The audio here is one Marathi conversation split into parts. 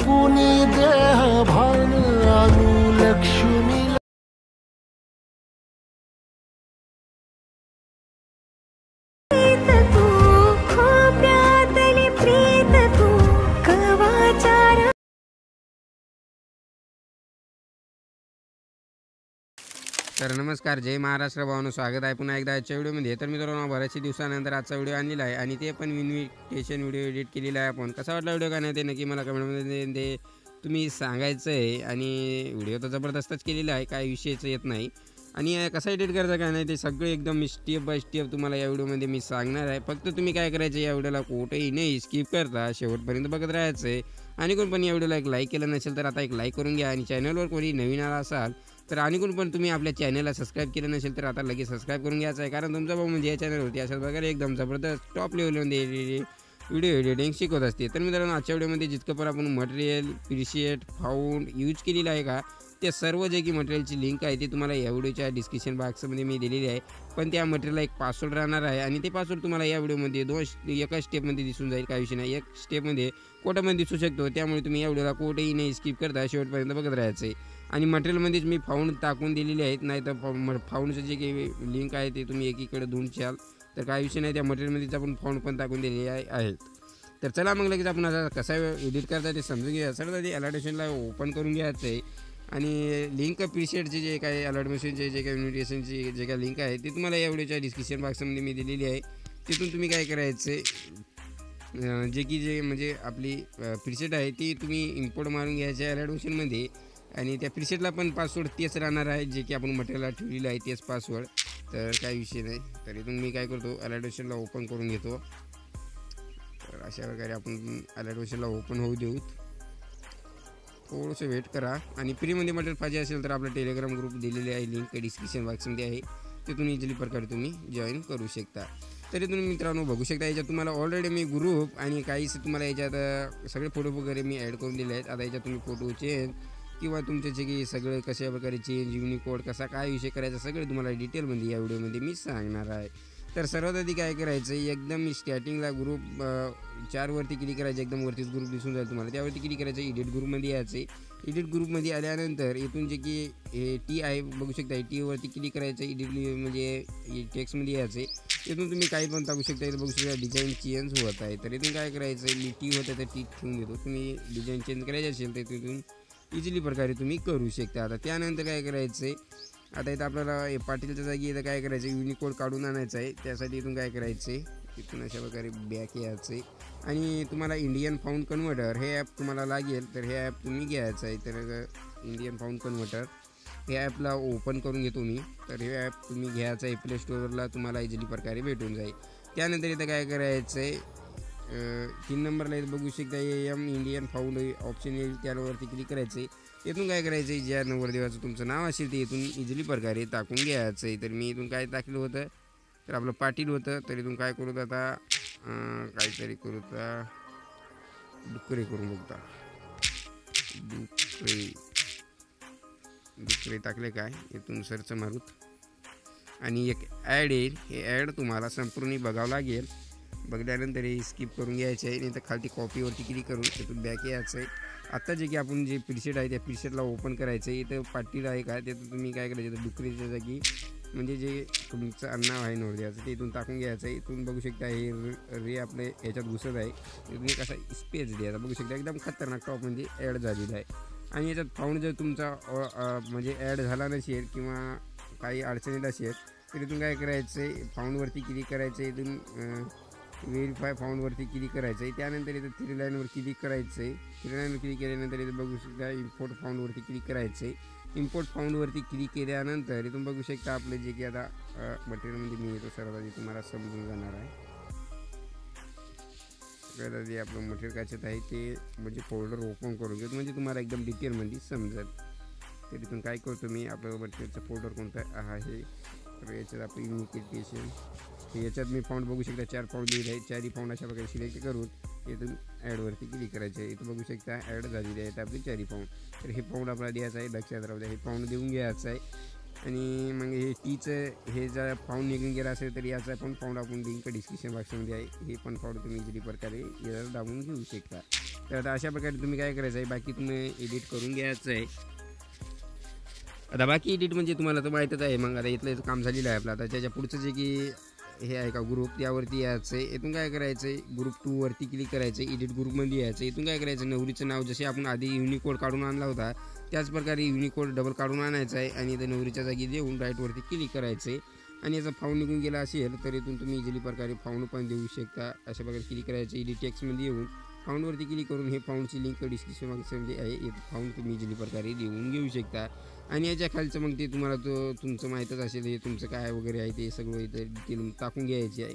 पुनी देह भान अनुलक्ष्मी तर नमस्कार, जय महाराष्ट्र भावांनो, स्वागत आहे पुन्हा एकदा आजच्या व्हिडिओमध्ये. तर मित्रांनो, बऱ्याचशा दिवसानंतर आजचा व्हिडिओ आणलेला आहे आणि ते पण इन्व्हिटेशन व्हिडिओ एडिट केलेला आहे आपण. कसा वाटला व्हिडिओ? का नाही ते नक्की मला कमेंटमध्ये ते तुम्ही सांगायचं आहे. आणि व्हिडिओ तर जबरदस्तच केलेला आहे, काय विषयच येत नाही. आणि कसा एडिट करायचा काय नाही ते सगळं एकदम स्टेप बाय स्टेप तुम्हाला या व्हिडिओमध्ये मी सांगणार आहे. फक्त तुम्ही काय करायचं, या व्हिडिओला कोठेही नाही स्किप करता शेवटपर्यंत बघत राहायचं आहे. आणि कोण पण या व्हिडिओला एक लाईक केलं नसेल तर आता एक लाईक करून घ्या. आणि चॅनलवर कोणी नवीन आला असाल तर आणि कोण पण तुम्ही आपल्या चॅनलला सबस्क्राईब केलं नसेल तर आता लगेच सबस्क्राईब करून घ्यायचं आहे. कारण तुमचा भाऊ म्हणजे या चॅनलवरती अशाच वगैरे एकदम जबरदस्त टॉप लेवलमध्ये व्हिडिओ एडिटिंग शिकवत असते. तर मित्रांनो, आजच्या व्हिडिओमध्ये जितकं पण आपण मटेरियल, प्रीसेट, फाउंड यूज केलेलं आहे का, त्या सर्व जे की मटेरियलची लिंक आहे ती तुम्हाला या व्हिडिओच्या डिस्क्रिप्शन बॉक्समध्ये मी दिलेली आहे. पण त्या मटेरियलला एक पासवर्ड राहणार आहे आणि ते पासवर्ड तुम्हाला या व्हिडिओमध्ये एका स्टेपमध्ये दिसून जाईल. काही विषय नाही, एक स्टेपमध्ये कोटामध्ये दिसू शकतो. त्यामुळे तुम्ही या व्हिडिओला कोठेही नाही स्किप करता शेवटपर्यंत बघत राहायचं आहे. आणि मटेरियलमध्येच मी फाउंड टाकून दिलेली आहेत, नाही तर फाउंडचं जे काही लिंक आहे ते तुम्ही एकीकडे धुंडशाल तर काही विषय नाही, त्या मटेरियलमध्येच आपण फाउंड पण टाकून दिलेले आहेत. तर चला मग लगेच आपण आता कसा एडिट करता ते समजून घ्या. सर्व ते अलर्टेशनला ओपन करून घ्यायचं आहे आणि लिंक प्रीसेटचे जे काही अलर्टमेशनचे जे काही इन्व्हिटेशनची जे काही लिंक आहे ते तुम्हाला या व्हिडिओच्या डिस्क्रिप्शन बॉक्समध्ये मी दिलेली आहे. तिथून तुम्ही काय करायचं, जे म्हणजे आपली प्रीसेट आहे ती तुम्ही इम्पोर्ट मारून घ्यायचं आहे अलर्टमेशनमध्ये. आणि त्या प्रीसेटला पण पासवर्ड तेच राहणार आहे जे की आपण मटेरियलला ठेवलेलं आहे, तेच पासवर्ड. तर काही विषय नाही. तर इथून मी काय करतो, अलर्टेशनला ओपन करून घेतो. तर अशा प्रकारे आपण अलर्टेशनला ओपन होऊ देऊ. थोडंसं वेट करा. आणि फ्रीमध्ये मटेरियल पाहिजे असेल तर आपला टेलिग्राम ग्रुप दिलेले आहे, लिंक डिस्क्रिप्शन बॉक्समध्ये आहे, तिथून इझिली प्रकारे तुम्ही जॉईन करू शकता. तरी तुम्ही मित्रांनो बघू शकता, याच्यात तुम्हाला ऑलरेडी मी ग्रुप आणि काहीच तुम्हाला याच्यात सगळे फोटो वगैरे मी ॲड करून दिले आहेत. आता याच्यात तुम्ही फोटो चेंज किंवा तुमचे जे की सगळे कशा प्रकारे चेंज, युनिकोड कसा काय विषय करायचा सगळे तुम्हाला डिटेलमध्ये या व्हिडिओमध्ये मी सांगणार आहे. तर सर्वात आधी काय करायचं, एकदम स्टार्टिंगला ग्रुप 4 वरती क्लिक करायचं, एकदम वरतीच ग्रुप दिसून जाईल तुम्हाला, त्यावरती क्लिक करायचं. एडिट ग्रुपमध्ये यायचं. एडिट ग्रुपमध्ये आल्यानंतर इथून जे की टी आहे बघू शकता, टीवरती क्लिक करायचं. एडिट म्हणजे टेक्स्टमध्ये यायचं. इथून तुम्ही काही पण टाकू शकता. इथं बघू शकता डिझाईन चेंज होत आहे. तर इथून काय करायचं, मी टी होतं तर टी ठेवून घेतो. तुम्ही डिझाईन चेंज करायची असेल तर तिथून इझिली प्रकारे तुम्ही करू शकता. आता त्यानंतर काय करायचं आहे, आता इथं आपल्याला पाटीलच्या जागी इथं काय करायचं, युनिकोड काढून आणायचं आहे. त्यासाठी इथून काय करायचं आहे, इथून अशा प्रकारे बॅक यायचं आहे. आणि तुम्हाला इंडियन फाउंड कन्व्हर्टर हे ॲप तुम्हाला लागेल, तर हे ॲप तुम्ही घ्यायचं आहे. तर इंडियन फाउंड कन्व्हर्टर हे ॲपला ओपन करून घेतो मी. तर हे ॲप तुम्ही घ्यायचं आहे, प्ले स्टोअरला तुम्हाला इझिली प्रकारे भेटून जाईल. त्यानंतर इथं काय करायचं आहे, 3 नंबरला इथं बघू शकता इंडियन फाउंड ऑप्शन येईल, त्यावरती क्लिक करायचं आहे. इथून काय करायचं आहे, ज्या नवरदेवाचं तुमचं नाव असेल ते इथून इझिली प्रकारे टाकून घ्यायचं आहे. तर मी इथून काय टाकलं होतं, तर आपलं पाटील होतं. तर इथून काय करू आता, काहीतरी करू आता, डुकरे करून बघता. डुकरे टाकले काय, इथून सर्च मारूत आणि एक ॲड येईल. हे ॲड तुम्हाला संपूर्ण बघावं लागेल. बघल्यानंतर हे स्किप करून घ्यायचं आहे. नाही तर खालती कॉपीवरती क्लिक करून तिथून बॅक यायचं आहे. आत्ता जे की आपण जे प्रीसेट आहे त्या प्रीसेटला ओपन करायचं आहे. इथं पाटील आहे का, त्यातून तुम्ही काय करायचं, तर डुकरीच्या जागी म्हणजे जे तुमचं आडनाव आहे नवरदेवाचं ते इथून टाकून घ्यायचं आहे. इथून बघू शकता हे आपले याच्यात घुसत आहे. इथून एक असा स्पेस द्यायचा, बघू शकता एकदम खतरनाक टॉप म्हणजे ॲड झालेला आहे. आणि याच्यात फाउंड जर तुमचा म्हणजे ॲड झाला नसेल किंवा काही अडचणीत असेल तर इथून काय करायचं आहे, फाउंडवरती क्लिक करायचं आहे. इथून व्हेरीफाय फाउंडवरती क्लिक करायचं आहे. त्यानंतर इथं 3 लाईनवर क्लिक करायचं आहे. 3 लाईनवर क्लिक केल्यानंतर इथं बघू शकता इम्पोर्ट फाउंडवरती क्लिक करायचं आहे. इम्पोर्ट फाउंडवरती क्लिक केल्यानंतर इथून बघू शकता आपले जे की आता मटेरियलमध्ये मी येतो सर्वात आधी तुम्हाला समजून जाणार आहे. सगळ्यात आधी आपलं मटेरियल कशात आहे ते म्हणजे फोल्डर ओपन करून घेतो, म्हणजे तुम्हाला एकदम डिटेलमध्ये समजेल. तर इथून काय करतो मी, आपलं मटेरियलचं फोल्डर कोणतं आहे, तर याच्यात आपलं इन्व्हिटेशन, याच्यात मी फाउंड बघू शकता 4 फाउंड लिहिले आहे. 4ही फाउंड अशा प्रकारे सिलेक्ट करून इथून ॲडवरती क्लिक करायचे आहे. इथं बघू शकता ॲड झालेली आहेत आपली 4ही फाउंड. तर हे फाउंड आपल्याला द्यायचं आहे, लक्षात राहू द्या. हे फाउंड देऊन घ्यायचं आहे. आणि मग हे टीचं हे जर फाऊंड निघून गेला असेल तर याचा पण फाऊंड आपण लिंक डिस्क्रिप्शन बॉक्समध्ये आहे, हे पण फाऊंड तुम्ही इझिली प्रकारे याला दाबून घेऊ शकता. तर आता अशा प्रकारे तुम्ही काय करायचं आहे, बाकी तुम्ही एडिट करून घ्यायचं आहे. आता बाकी एडिट म्हणजे तुम्हाला तर माहीतच आहे. मग आता इथलं काम झालेलं आहे आपलं. आता त्याच्या पुढचं जे की हे आहे का ग्रुप, त्यावरती यायचं आहे. इथून काय करायचं आहे, ग्रुप 2 वरती क्लिक करायचं आहे, एडिट ग्रुपमध्ये यायचं. इथून काय करायचं, नवरीचं नाव जसे आपण आधी युनिकोड काढून आणला होता त्याच प्रकारे युनिकोड डबल काढून आणायचं आहे आणि इथं नवरीच्या जागी देऊन राईटवरती क्लिक करायचं आहे. आणि याचा फाऊंड निघून गेला असेल तर इथून तुम्ही इझिली प्रकारे फाऊंड पण देऊ शकता. अशा प्रकारे क्लिक करायचं, एडिट टेक्स्टमध्ये येऊन फाऊंडवरती क्लिक करून हे फाऊंडची लिंक डिस्क्रिप्शन बॉक्समध्ये आहे, हे फाऊंड तुम्ही इझिली प्रकारे देऊन घेऊ शकता. आणि याच्या खालचं मग ते तुम्हाला तुमचं माहीतच असेल, हे तुमचं काय वगैरे आहे ते सगळं इथं डिटेल टाकून घ्यायचे आहे.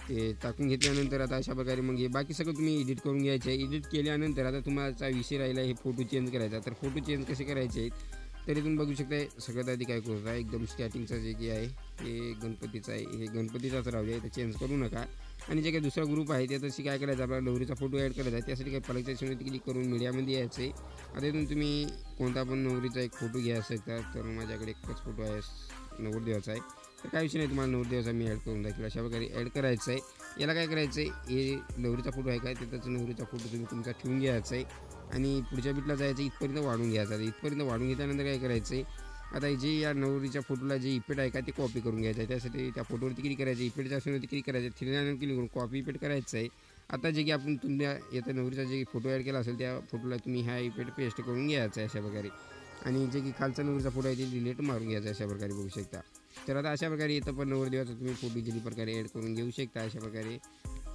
ते टाकून घेतल्यानंतर आता अशा प्रकारे मग हे बाकी सगळं तुम्ही एडिट करून घ्यायचे आहे. एडिट केल्यानंतर आता तुम्हाला विषय राहिला हे फोटो चेंज करायचा. तर फोटो चेंज कसे करायचे आहेत तरी तुम्ही बघू शकता. सगळ्यात आधी काय करू आहे, एकदम स्टार्टिंगचा जे की आहे हे गणपतीचं आहे, हे गणपतीचाच राहू द्या, इथं चेंज करू नका. आणि जे काही दुसरा ग्रुप आहे त्या तशी काय करायचं, आपल्याला नवरीचा फोटो ॲड करायचा आहे. त्यासाठी काय पलकच्या क्लिक करून मीडियामध्ये यायचं आहे. आता इथून तुम्ही कोणता पण नवरीचा एक फोटो घ्या शकता. तर माझ्याकडे एकच फोटो आहे नवरदेवाचा आहे, तर काय विषय नाही, तुम्हाला नवरदेवाचा मी ॲड करून दाखवेल. अशा प्रकारे ॲड करायचं आहे. याला काय करायचं आहे, हे नवरीचा फोटो आहे काय, त्याचा नवरीचा फोटो तुम्ही तुमचा ठेवून घ्यायचा आहे आणि पुढच्या बिटला जायचं, इथपर्यंत वाढून घ्यायचं आहे. इथपर्यंत वाढून घेतल्यानंतर काय करायचं आहे, आता जे या नवरीच्या फोटोला जे इफेक्ट आहे का ते कॉपी करून घ्यायचं आहे. त्यासाठी त्या फोटोवरती क्लिक करायचं, इफेक्टच्या ऑप्शनवरती क्लिक करायचं, थिरण्यानं क्लिक करून कॉपी इफेक्ट करायचं आहे. आता जे की आपण तुमच्या येत्या नवरीचा जे फोटो ॲड केला असेल त्या फोटोला तुम्ही हा इफेक्ट पेस्ट करून घ्यायचा आहे अशा प्रकारे. आणि जे की खालचा नवरीचा फोटो आहे ते डिलीट मारून घ्यायचा अशा प्रकारे बघू शकता. तर आता अशा प्रकारे इथं पण नवरदेवाचा तुम्ही फोटो इझिली प्रकारे ॲड करून घेऊ शकता. अशा प्रकारे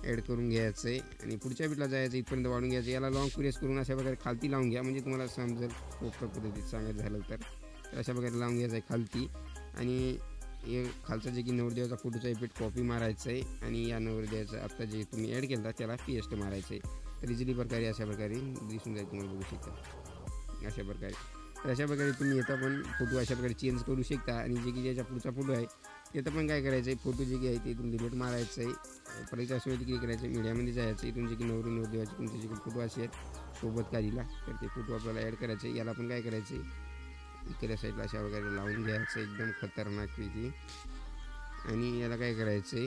ॲड करून घ्यायचं आहे आणि पुढच्या बिटला जायचं, इथपर्यंत वाढून घ्यायचं. याला लॉंग प्रेस करून अशा प्रकारे खालती लावून घ्या, म्हणजे तुम्हाला समजेल सोप्या पद्धतीत सांगायचं झालं तर. अशा प्रकारे लावून घ्यायचं आहे खालती. आणि हे खालचा जे की नवरदेवाचा फोटोचा इफेक्ट कॉपी मारायचं आहे आणि या नवरदेवाचा आत्ता जे तुम्ही ॲड केला त्याला पेस्ट मारायचं आहे. तर इझिली प्रकारे अशा प्रकारे दिसून जाईल, तुम्हाला बघू शकता अशा प्रकारे. तर अशा प्रकारे तुम्ही येतं पण फोटो अशा प्रकारे चेंज करू शकता. आणि जे की ज्याच्या पुढचा फोटो आहे तिथं पण काय करायचं आहे, फोटो जे की आहे ते इथून डिलीट मारायचं आहे. परत अशावरती क्लिक करायचं आहे, मीडियामध्ये जायचं, इथून जे की नवरदेवाचे तुमचे जे फोटो असेल सोबत काढीला तर ते फोटो आपल्याला ॲड करायचे. याला पण काय करायचं आहे, इकडे साईडला अशा वगैरे लावून घ्यायचं एकदम खतरनाकपैकी. आणि याला काय करायचं आहे,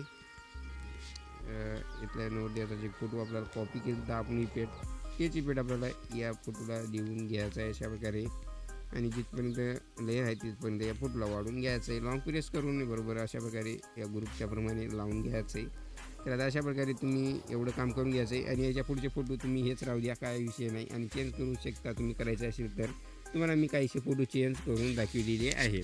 इथल्या नवरदेवाचा जे फोटो आपल्याला कॉपी केला तर आपण इफेक्ट तेच इफेक्ट आपल्याला या फोटोला देऊन घ्यायचं आहे अशा प्रकारे. आणि जिथपर्यंत लेअर आहे तिथपर्यंत या फोटोला वाढून घ्यायचं आहे, लॉंग प्रेस करून बरोबर अशा प्रकारे या ग्रुपच्या प्रमाणे लावून घ्यायचं आहे. तर आता अशा प्रकारे तुम्ही एवढं काम करून घ्यायचं आहे. आणि याच्या पुढचे फोटो तुम्ही हेच राहू द्या, काय विषय नाही. आणि चेंज करू शकता तुम्ही करायचं असेल तर. तुम्हाला मी काहीसे फोटो चेंज करून दाखवलेले आहेत.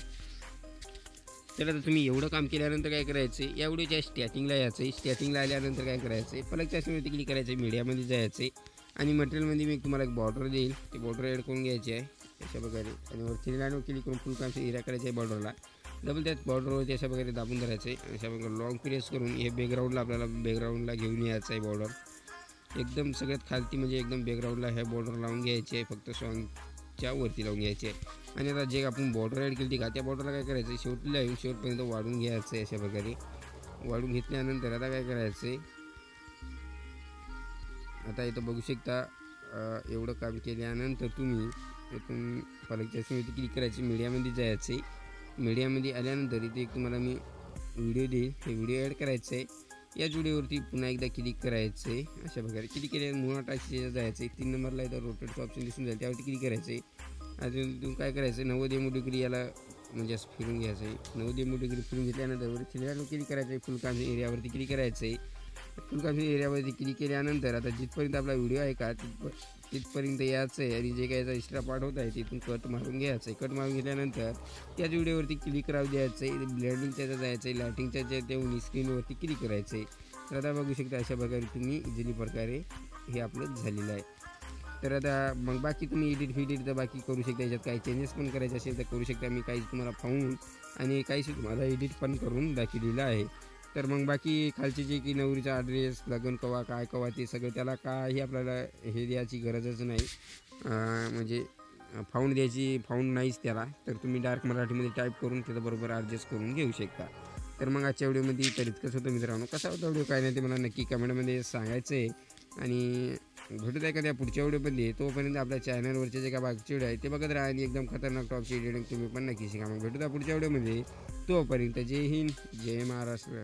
तर आता तुम्ही एवढं काम केल्यानंतर काय करायचं आहे, या व्हिडिओच्या स्टार्टिंगला यायचं आहे. स्टार्टिंगला आल्यानंतर काय करायचं आहे, पलकच्या ऑप्शनवरती क्लिक करायचं आहे, मीडियामध्ये जायचं आहे. आणि मटेरियलमध्ये मी तुम्हाला एक बॉर्डर देईल, ते बॉर्डर ॲड करून घ्यायची आहे अशा प्रकारे. आणि वरती लाईनवर क्लिक करून फुल काम एरिया करायचं आहे बॉर्डरला. डबल त्याच बॉर्डरवरती अशा प्रकारे दाबून धरायचं आहे. अशा प्रकारे लॉंग प्रेस करून हे बॅकग्राऊंडला आपल्याला बॅकग्राऊंडला घेऊन यायचं आहे बॉर्डर. एकदम सगळ्यात खालती म्हणजे एकदम बॅकग्राऊंडला हे बॉर्डर लावून घ्यायची आहे, फक्त सॉंगच्या वरती लावून घ्यायची आहे. आणि आता जे आपण बॉर्डर ॲड केली का त्या बॉर्डरला काय करायचं आहे, शेवटला येऊन शेवटपर्यंत वाढून घ्यायचं आहे अशा प्रकारे. वाढून घेतल्यानंतर आता काय करायचं आहे, आता इथं बघू शकता एवढं काम केल्यानंतर तुम्ही इथून पलकच्या ऑप्शनवरती क्लिक करायची, मीडियामध्ये जायचं. मीडियामध्ये आल्यानंतर इथे एक तुम्हाला मी व्हिडिओ देईल, हे व्हिडिओ ॲड करायचं आहे. याच व्हिडिओवरती पुन्हा एकदा क्लिक करायचं आहे अशा प्रकारे. क्लिक केल्यानंतर मुळा टाचच्या जायचं आहे, 3 नंबरला इथं रोटेटचं ऑप्शन दिसून जाईल, त्यावरती क्लिक करायचं आहे. अजून तुम्ही काय करायचं आहे, 90 डिग्री याला म्हणजे असं फिरून घ्यायचं आहे. 90 डिग्री फिरून घेतल्यानंतर वरती क्लिक करायचं आहे, फुल काम एरियावरती क्लिक करायचं आहे. फुल काम एरियावरती क्लिक केल्यानंतर आता जिथपर्यंत आपला व्हिडिओ आहे का तिथपर्यंत यायचं आहे. आणि जे काय याचा एक्स्ट्रा पार्ट होत आहे तिथून कट मारून घ्यायचं आहे. कट मारून घेतल्यानंतर त्याच व्हिडिओवरती क्लिक राहू द्यायचं आहे, ब्लेंडिंगच्या जायचं आहे, लायटिंगच्या जे देऊन स्क्रीनवरती क्लिक करायचं आहे. तर आता बघू शकता अशा प्रकारे तुम्ही इझिली प्रकारे हे आपलं झालेलं आहे. तर आता मग बाकी तुम्ही एडिट तर बाकी करू शकता, याच्यात काही चेंजेस पण करायचे असेल तर करू शकता. मी काही तुम्हाला पाहून आणि काहीशी तुम्हाला एडिट पण करून दाखवलेलं आहे. तर मग बाकी खालचे जे की नवरीचा ॲड्रेस, लग्न कवा काय कवा ते सगळं त्याला काही आपल्याला हे द्यायची गरजच नाही, म्हणजे फाऊंड द्यायची फाऊंड नाहीच त्याला. तर तुम्ही डार्क मराठीमध्ये टाईप करून त्याचं बरोबर ॲडजस्ट करून घेऊ शकता. तर मग आजच्या व्हिडिओमध्ये तर इतकंच होतं मित्रांनो. कसा होता व्हिडिओ काय नाही ते मला नक्की कमेंटमध्ये सांगायचं आहे. आणि भेटूत एखाद्या पुढच्या व्हिडिओमध्ये. तोपर्यंत आपल्या चॅनलवरचे जे काय बाकीचे व्हिडिओ आहे ते बघत राहा आणि एकदम खतरनाक टॉपची एडिटिंग तुम्ही पण नक्की शिका. मग भेटूया पुढच्या व्हिडिओमध्ये. तोपर्यंत जय हिंद, जय महाराष्ट्र.